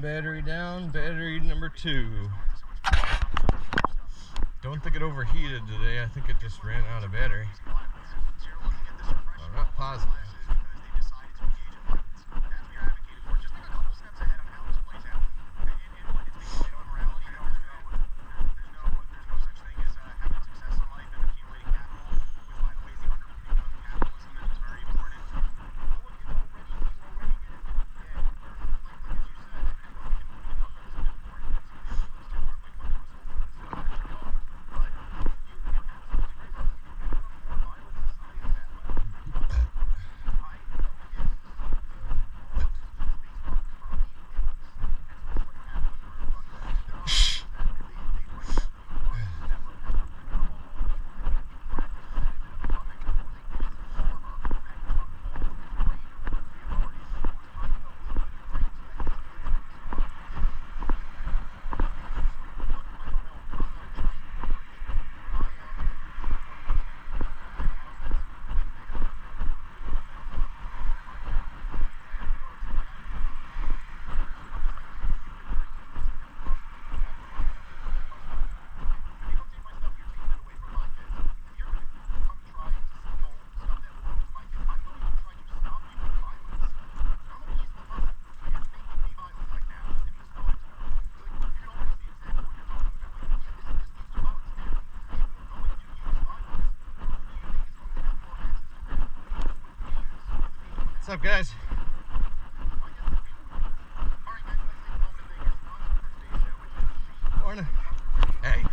battery down, battery number 2. Don't think it overheated today. I think it just ran out of battery. I'm not positive. What's up, guys? Morning. Hey.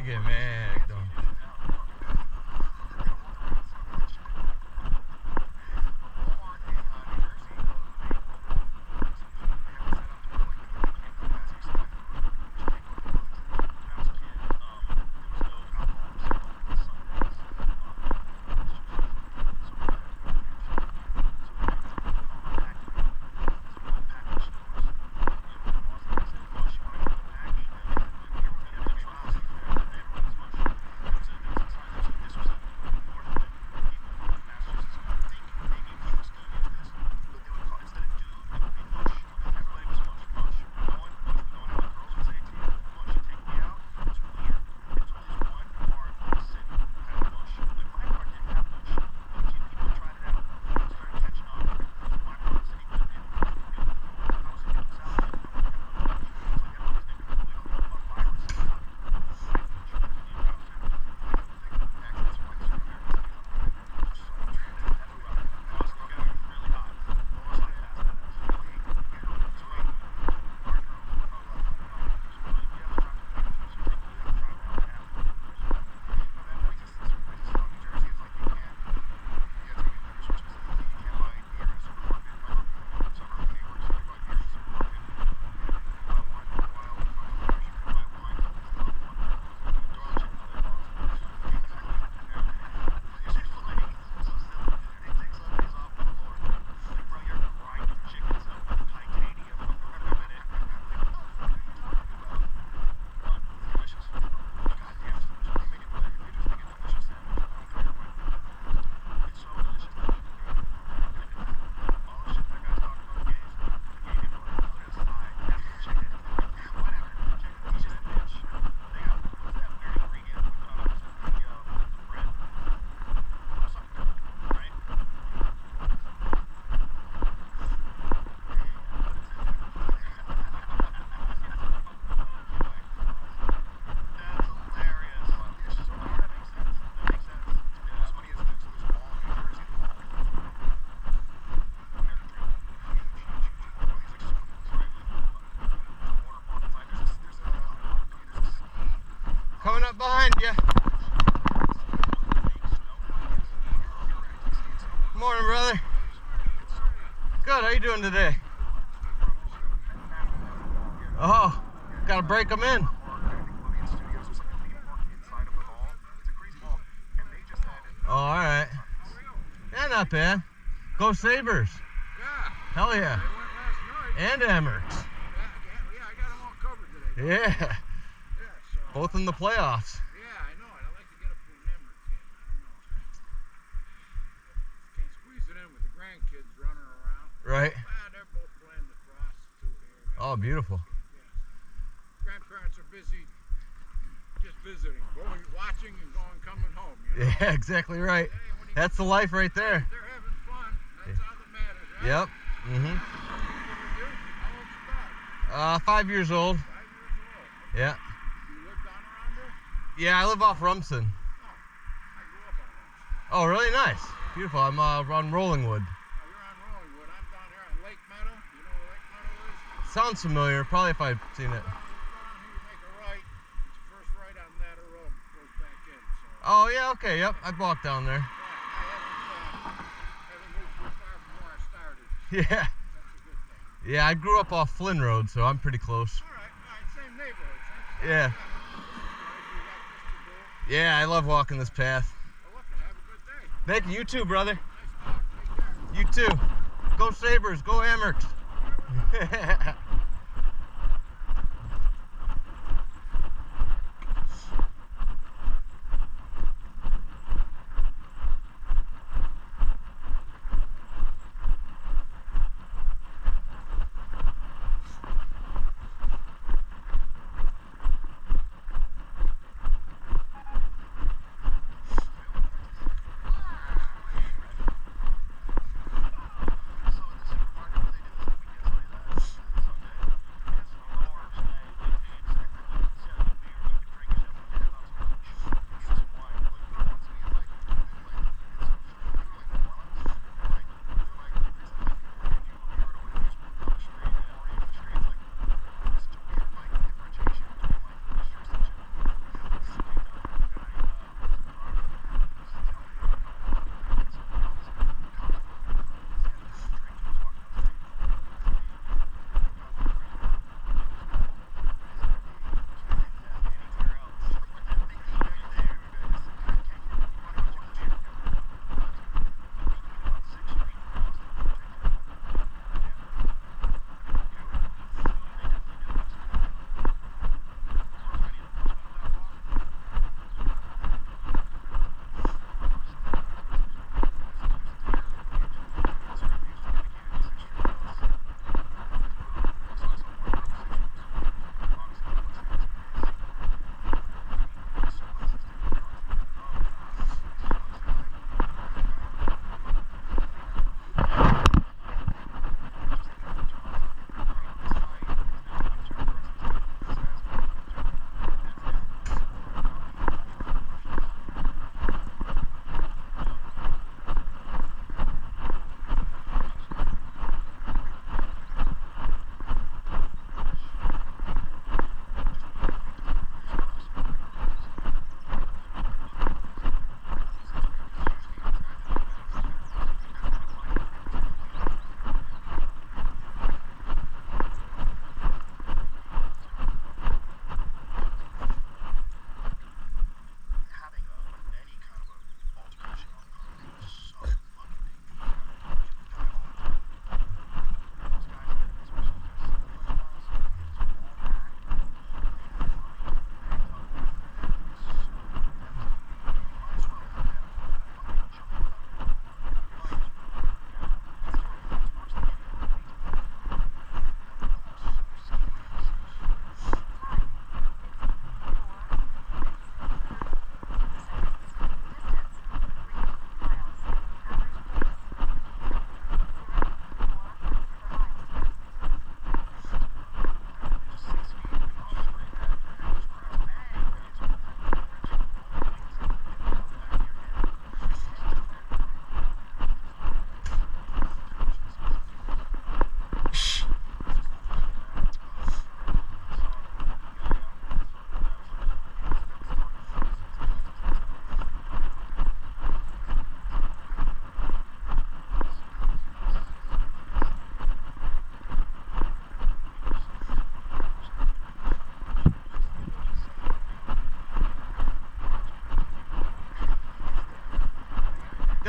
Get mad though. behind you. Morning, brother. Good, how you doing today? Oh, gotta break them in. Oh, alright. Yeah, not bad. Go Sabres. Yeah. Hell yeah. They went last night. And Emirates. Yeah, I got them all covered today. Yeah. Yeah, so. Both in the playoffs. Yeah, I know it. I like to get up to an Emirates game. I don't know. Can't squeeze it in with the grandkids running around. Right. They're both playing lacrosse too here. Oh, beautiful. Yeah. Grandparents are busy just visiting, going, watching, and going, coming home. You know? Yeah, exactly right. Hey, That's the life right there. they're having fun. That's all that matters, right? Yep. How old's your dog? 5 years old. 5 years old. Yeah. Do you live down around there? Yeah, I live off Rumson. Oh, I grew up on Rumson. Oh, really nice. Beautiful. I'm on Rollingwood. Oh, you're on Rollingwood. I'm down here on Lake Meadow. You know where Lake Meadow is? Sounds familiar. Probably if I've seen it. Down here, you make a right. It's the first right on that road. Goes back in. So. Oh, yeah, okay. Yep. I walked down there. Yeah, I haven't moved too far from where I started. Yeah. That's a good thing. Yeah, I grew up off Flynn Road, so I'm pretty close. All right, same neighborhood. Same Yeah. you got this to do. Yeah, I love walking this path. Well, look, have a good day. Thank you. You too, brother. Nice talk. Take care. You too. Go Sabres. Go Emirates.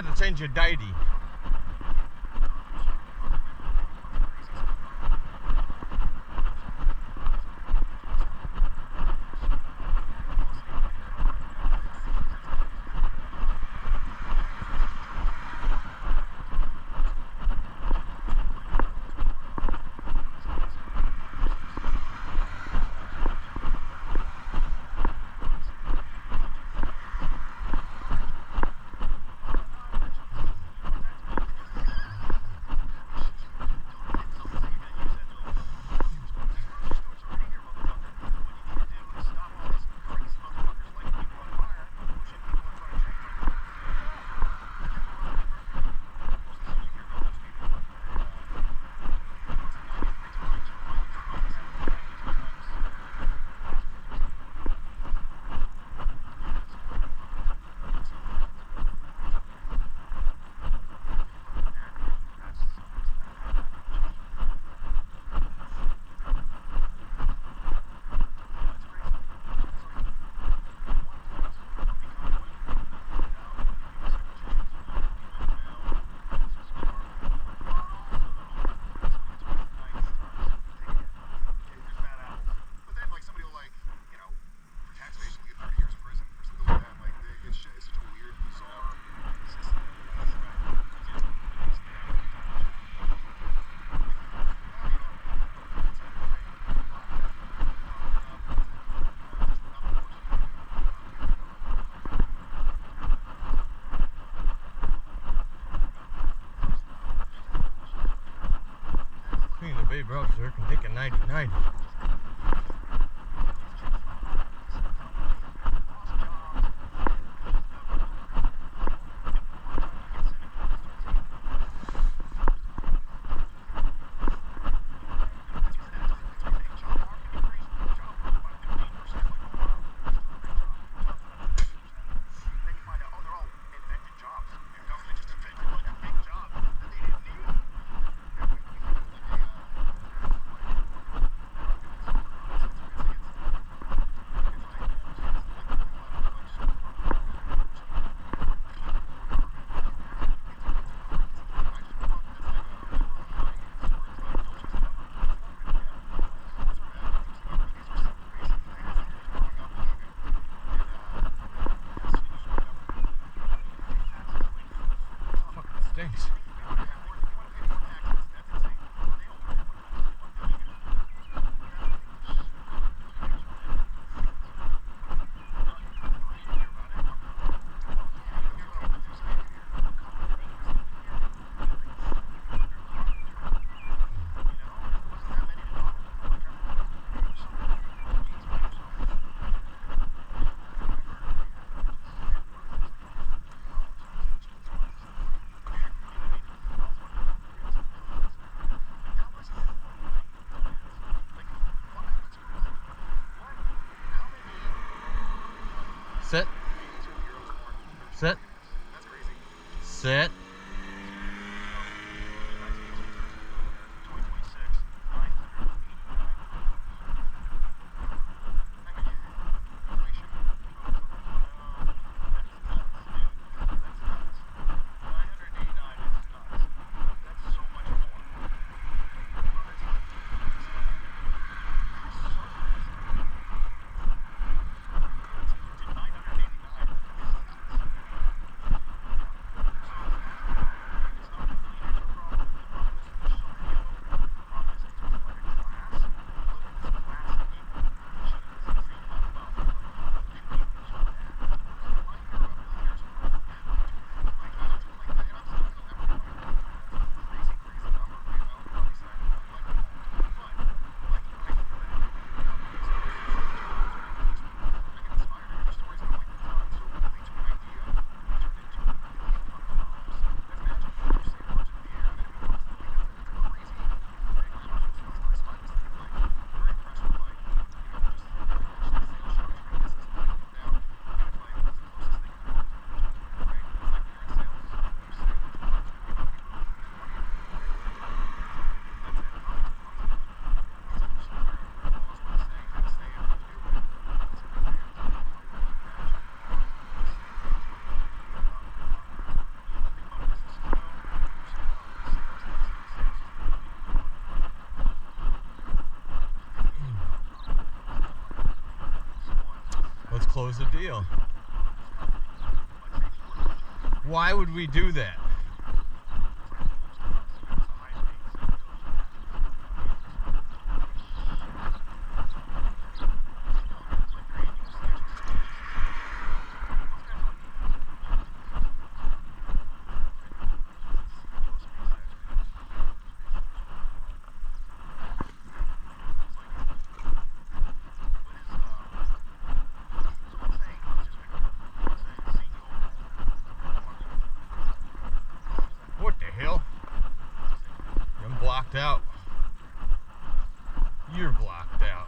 that to change your deity. Babe Rubs there can take a 90-90. Stinks. Sit. Sit. Sit. close the deal. Why would we do that? What the hell? I'm blocked out. You're blocked out.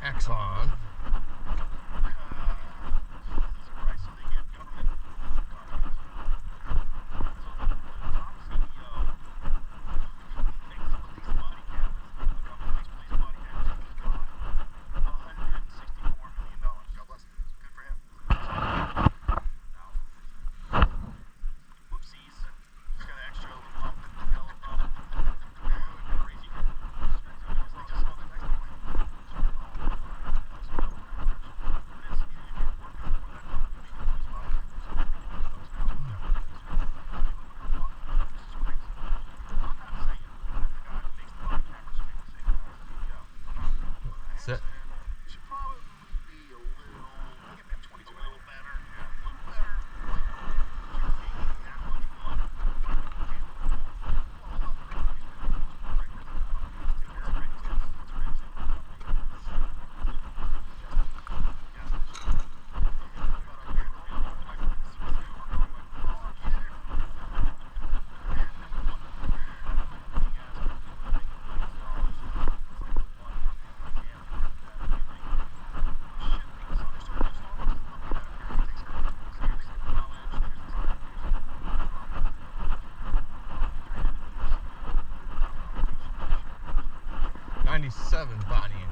Exxon. Set. '97 Bonnie.